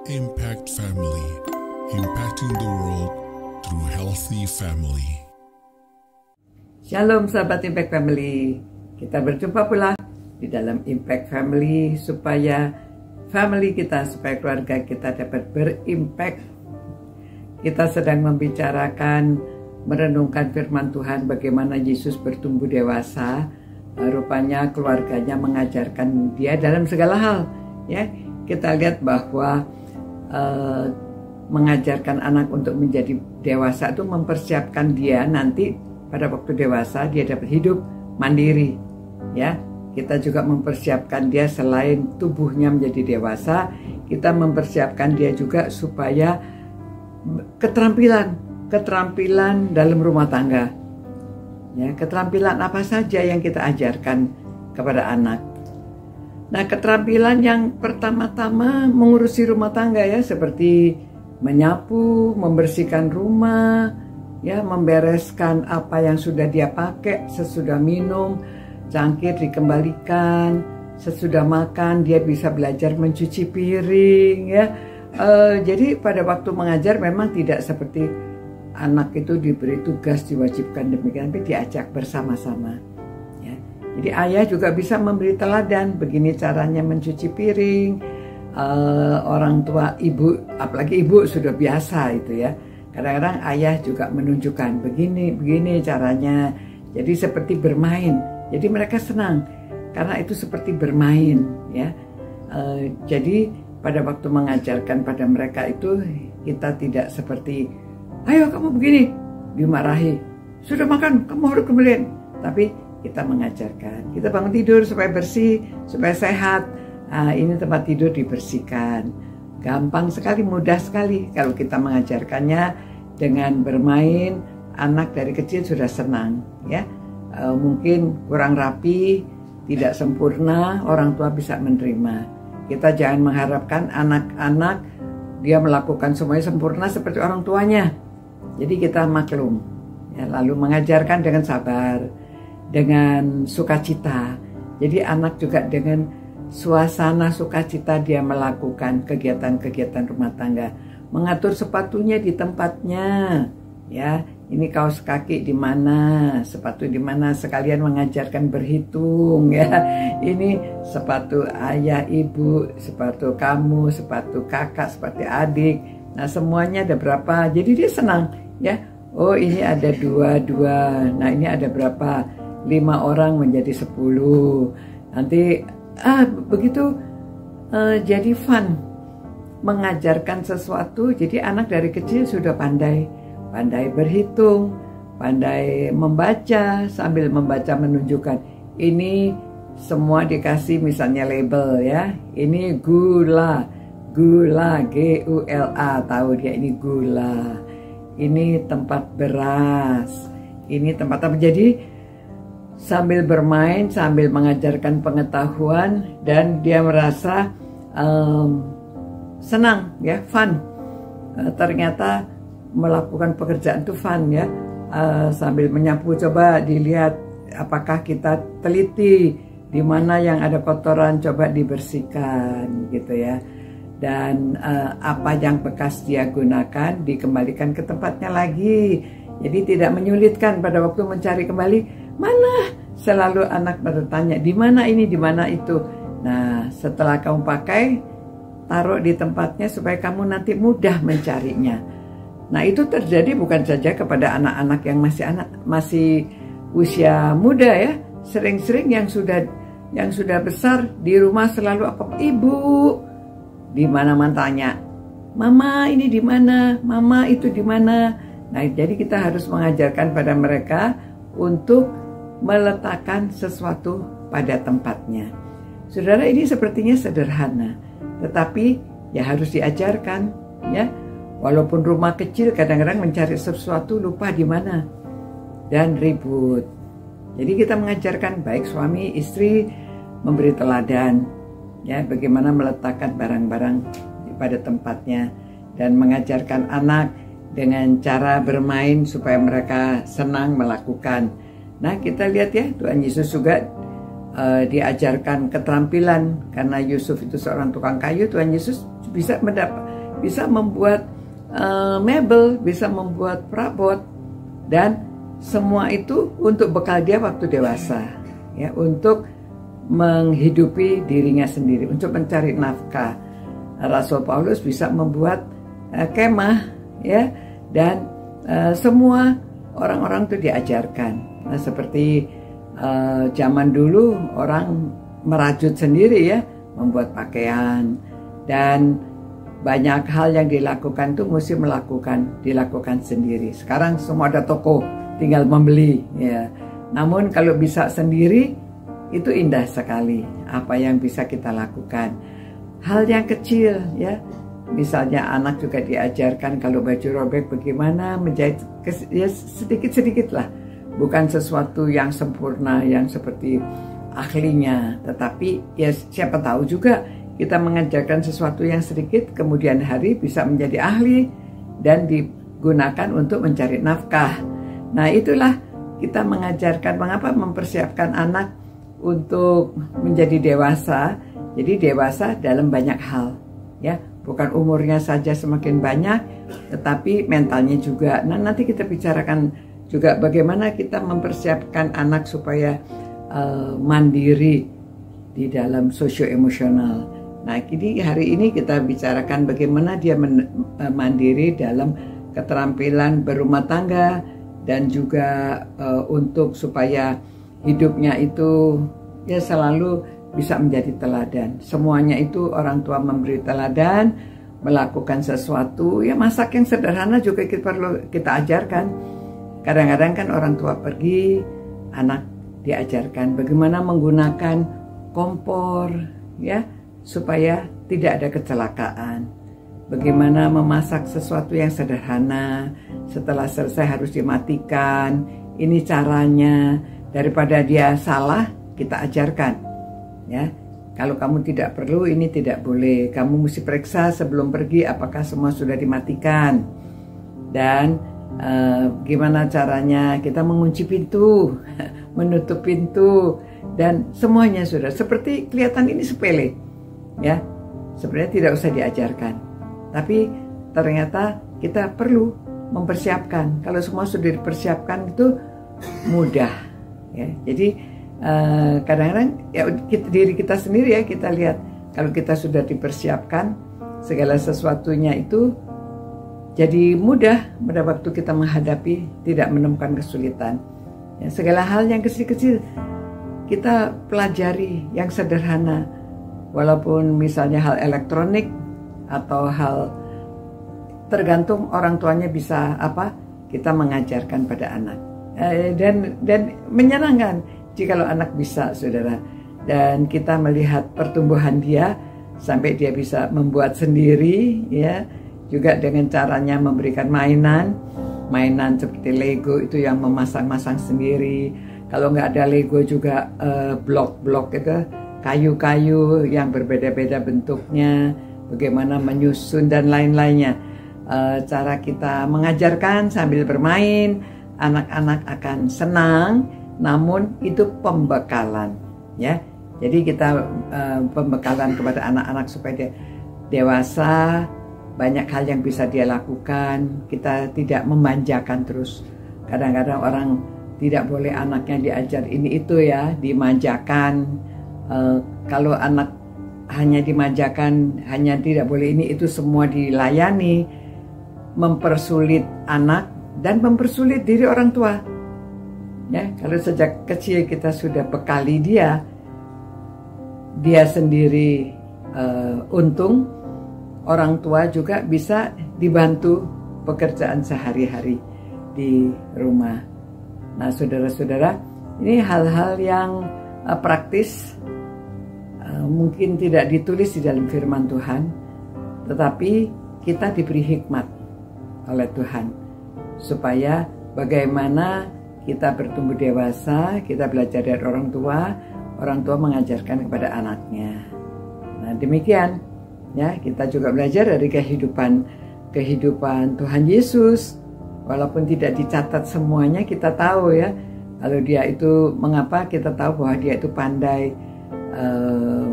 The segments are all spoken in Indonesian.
Impact Family, impacting the world through healthy family. Shalom sahabat Impact Family, kita berjumpa pula di dalam Impact Family supaya keluarga kita dapat berimpact. Kita sedang membicarakan, merenungkan firman Tuhan bagaimana Yesus bertumbuh dewasa. Rupanya keluarganya mengajarkan dia dalam segala hal. Ya, kita lihat bahwa mengajarkan anak untuk menjadi dewasa itu mempersiapkan dia nanti pada waktu dewasa dia dapat hidup mandiri. Ya, kita juga mempersiapkan dia selain tubuhnya menjadi dewasa, kita mempersiapkan dia juga supaya keterampilan dalam rumah tangga. Ya, keterampilan apa saja yang kita ajarkan kepada anak. Nah, keterampilan yang pertama-tama mengurusi rumah tangga ya, seperti menyapu, membersihkan rumah, ya, membereskan apa yang sudah dia pakai sesudah minum, cangkir dikembalikan, sesudah makan dia bisa belajar mencuci piring ya. Jadi pada waktu mengajar memang tidak seperti anak itu diberi tugas diwajibkan demikian, tapi diajak bersama-sama. Jadi ayah juga bisa memberi teladan, begini caranya mencuci piring. Orang tua, ibu, apalagi ibu sudah biasa itu ya. Kadang-kadang ayah juga menunjukkan begini caranya. Jadi seperti bermain. Jadi mereka senang karena itu seperti bermain ya. Jadi pada waktu mengajarkan pada mereka itu kita tidak seperti, ayo kamu begini, dimarahi. Sudah makan, kamu harus kembaliin. Tapi kita mengajarkan, kita bangun tidur supaya bersih, supaya sehat. Ini tempat tidur dibersihkan. Gampang sekali, mudah sekali kalau kita mengajarkannya dengan bermain. Anak dari kecil sudah senang, ya. Mungkin kurang rapi, tidak sempurna, orang tua bisa menerima. Kita jangan mengharapkan anak-anak dia melakukan semuanya sempurna seperti orang tuanya. Jadi kita maklum, ya, lalu mengajarkan dengan sabar, dengan sukacita. Jadi anak juga dengan suasana sukacita dia melakukan kegiatan-kegiatan rumah tangga. Mengatur sepatunya di tempatnya. Ya, ini kaos kaki di mana, sepatu di mana, sekalian mengajarkan berhitung ya. Ini sepatu ayah, ibu, sepatu kamu, sepatu kakak, sepatu adik. Nah, semuanya ada berapa? Jadi dia senang ya. Oh, ini ada dua. Nah, ini ada berapa? 5 orang menjadi 10. Nanti begitu jadi fun mengajarkan sesuatu. Jadi anak dari kecil sudah pandai berhitung, pandai membaca, sambil membaca menunjukkan ini semua dikasih misalnya label ya. Ini gula GULA, tahu dia ini gula. Ini tempat beras. Ini tempat apa? Jadi sambil bermain, sambil mengajarkan pengetahuan, dan dia merasa senang, ya, fun. Ternyata melakukan pekerjaan itu fun, ya. Sambil menyapu, coba dilihat apakah kita teliti di mana yang ada kotoran, coba dibersihkan, gitu ya. Dan apa yang bekas dia gunakan dikembalikan ke tempatnya lagi. Jadi tidak menyulitkan pada waktu mencari kembali. Mana? Selalu anak bertanya, di mana ini, di mana itu. Nah, setelah kamu pakai, taruh di tempatnya supaya kamu nanti mudah mencarinya. Nah, itu terjadi bukan saja kepada anak-anak yang masih usia muda ya. Sering-sering yang sudah besar di rumah selalu apa? Ibu, di mana tanya, mama ini di mana, mama itu di mana. Nah, jadi kita harus mengajarkan pada mereka untuk meletakkan sesuatu pada tempatnya. Saudara, ini sepertinya sederhana, tetapi ya harus diajarkan, ya. Walaupun rumah kecil, kadang-kadang mencari sesuatu lupa di mana dan ribut. Jadi kita mengajarkan baik suami istri memberi teladan, ya, bagaimana meletakkan barang-barang pada tempatnya, dan mengajarkan anak dengan cara bermain supaya mereka senang melakukan. Nah, kita lihat ya, Tuhan Yesus juga diajarkan keterampilan. Karena Yusuf itu seorang tukang kayu, Tuhan Yesus bisa bisa membuat mebel, bisa membuat perabot, dan semua itu untuk bekal dia waktu dewasa, ya, untuk menghidupi dirinya sendiri, untuk mencari nafkah. Rasul Paulus bisa membuat kemah, ya, dan semua orang-orang itu diajarkan. Nah, seperti zaman dulu orang merajut sendiri, ya, membuat pakaian, dan banyak hal yang dilakukan tuh mesti dilakukan sendiri. Sekarang semua ada toko, tinggal membeli, ya. Namun kalau bisa sendiri itu indah sekali apa yang bisa kita lakukan. Hal yang kecil, ya. Misalnya anak juga diajarkan kalau baju robek bagaimana menjahit, ya, sedikit-sedikit lah. Bukan sesuatu yang sempurna yang seperti ahlinya, tetapi ya siapa tahu juga kita mengajarkan sesuatu yang sedikit kemudian hari bisa menjadi ahli dan digunakan untuk mencari nafkah. Nah, itulah kita mengajarkan mengapa mempersiapkan anak untuk menjadi dewasa. Jadi dewasa dalam banyak hal, ya, bukan umurnya saja semakin banyak, tetapi mentalnya juga. Nah, nanti kita bicarakan juga bagaimana kita mempersiapkan anak supaya mandiri di dalam sosio-emosional. Nah, hari ini kita bicarakan bagaimana dia mandiri dalam keterampilan berumah tangga, dan juga untuk supaya hidupnya itu ya selalu bisa menjadi teladan. Semuanya itu orang tua memberi teladan, melakukan sesuatu, ya masak yang sederhana juga perlu kita ajarkan. Kadang-kadang kan orang tua pergi, anak diajarkan bagaimana menggunakan kompor, ya, supaya tidak ada kecelakaan. Bagaimana memasak sesuatu yang sederhana, setelah selesai harus dimatikan. Ini caranya, daripada dia salah kita ajarkan, ya. Kalau kamu tidak perlu, ini tidak boleh. Kamu mesti periksa sebelum pergi apakah semua sudah dimatikan. Dan gimana caranya kita mengunci pintu, menutup pintu, dan semuanya sudah. Seperti kelihatan ini sepele, ya, sebenarnya tidak usah diajarkan, tapi ternyata kita perlu mempersiapkan. Kalau semua sudah dipersiapkan itu mudah, ya. Jadi kadang-kadang ya diri kita sendiri, ya, kita lihat kalau kita sudah dipersiapkan segala sesuatunya itu jadi mudah pada waktu kita menghadapi, tidak menemukan kesulitan. Ya, segala hal yang kecil-kecil kita pelajari yang sederhana, walaupun misalnya hal elektronik atau hal tergantung orang tuanya bisa apa, kita mengajarkan pada anak. Dan menyenangkan jikalau anak bisa, saudara. Dan kita melihat pertumbuhan dia sampai dia bisa membuat sendiri, ya. Juga dengan caranya memberikan mainan seperti Lego itu yang memasang-masang sendiri. Kalau nggak ada Lego juga blok-blok itu, kayu-kayu yang berbeda-beda bentuknya, bagaimana menyusun dan lain-lainnya. Cara kita mengajarkan sambil bermain, anak-anak akan senang, namun itu pembekalan, ya. Jadi kita pembekalan kepada anak-anak supaya dia dewasa. Banyak hal yang bisa dia lakukan. Kita tidak memanjakan terus. Kadang-kadang orang tidak boleh anaknya diajar ini itu, ya, dimanjakan. Kalau anak hanya dimanjakan, hanya tidak boleh ini itu, semua dilayani, mempersulit anak dan mempersulit diri orang tua. Ya, kalau sejak kecil kita sudah bekali dia sendiri untung. Orang tua juga bisa dibantu pekerjaan sehari-hari di rumah. Nah, saudara-saudara, ini hal-hal yang praktis, mungkin tidak ditulis di dalam firman Tuhan, tetapi kita diberi hikmat oleh Tuhan supaya bagaimana kita bertumbuh dewasa, kita belajar dari orang tua mengajarkan kepada anaknya. Nah, demikian. Ya, kita juga belajar dari kehidupan Tuhan Yesus. Walaupun tidak dicatat semuanya, kita tahu, ya, kalau dia itu mengapa kita tahu bahwa dia itu pandai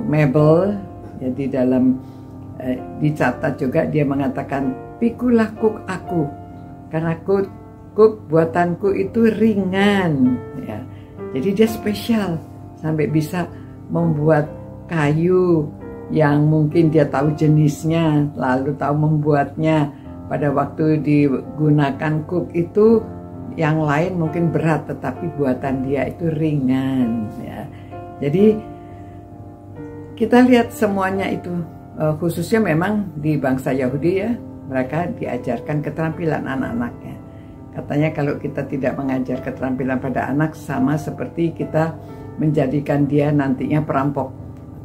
mebel, ya, di dalam dicatat juga dia mengatakan, pikulah kuk aku, karena kuk buatanku itu ringan. Ya. Jadi dia spesial sampai bisa membuat kayu yang mungkin dia tahu jenisnya, lalu tahu membuatnya. Pada waktu digunakan kuk itu yang lain mungkin berat, tetapi buatan dia itu ringan. Ya. Jadi kita lihat semuanya itu, khususnya memang di bangsa Yahudi ya, mereka diajarkan keterampilan anak-anaknya. Katanya kalau kita tidak mengajar keterampilan pada anak, sama seperti kita menjadikan dia nantinya perampok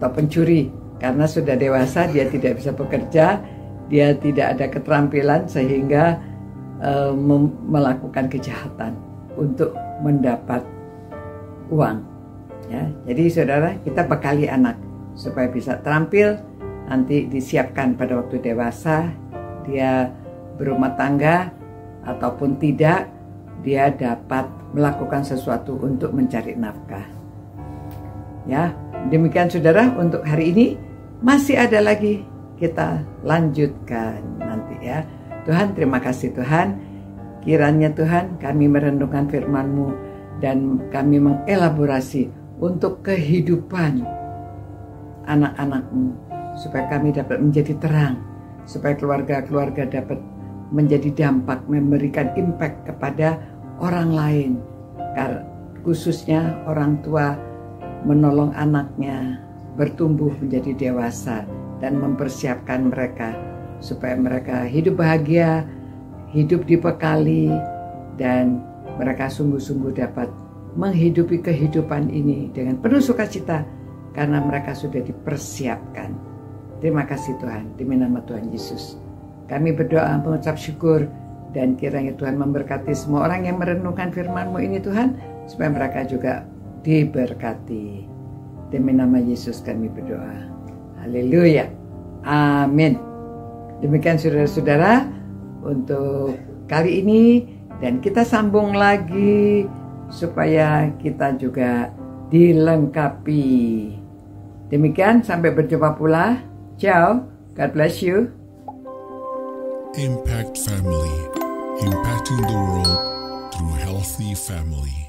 atau pencuri. Karena sudah dewasa dia tidak bisa bekerja, dia tidak ada keterampilan sehingga melakukan kejahatan untuk mendapat uang. Ya, jadi saudara, kita bekali anak supaya bisa terampil, nanti disiapkan pada waktu dewasa, dia berumah tangga ataupun tidak, dia dapat melakukan sesuatu untuk mencari nafkah. Ya, demikian saudara untuk hari ini. Masih ada lagi, kita lanjutkan nanti ya. Tuhan, terima kasih Tuhan. Kiranya Tuhan kami merenungkan firman-Mu dan kami mengelaborasi untuk kehidupan anak-anak-Mu, supaya kami dapat menjadi terang, supaya keluarga-keluarga dapat menjadi dampak, memberikan impact kepada orang lain, khususnya orang tua menolong anaknya bertumbuh menjadi dewasa dan mempersiapkan mereka supaya mereka hidup bahagia, hidup dibekali, dan mereka sungguh-sungguh dapat menghidupi kehidupan ini dengan penuh sukacita karena mereka sudah dipersiapkan. Terima kasih Tuhan, demi nama Tuhan Yesus kami berdoa mengucap syukur, dan kiranya Tuhan memberkati semua orang yang merenungkan firman-Mu ini Tuhan, supaya mereka juga diberkati. Demi nama Yesus kami berdoa. Haleluya. Amin. Demikian saudara-saudara untuk kali ini, dan kita sambung lagi supaya kita juga dilengkapi. Demikian, sampai berjumpa pula. Ciao. God bless you. Impact Family, impacting the world through healthy family.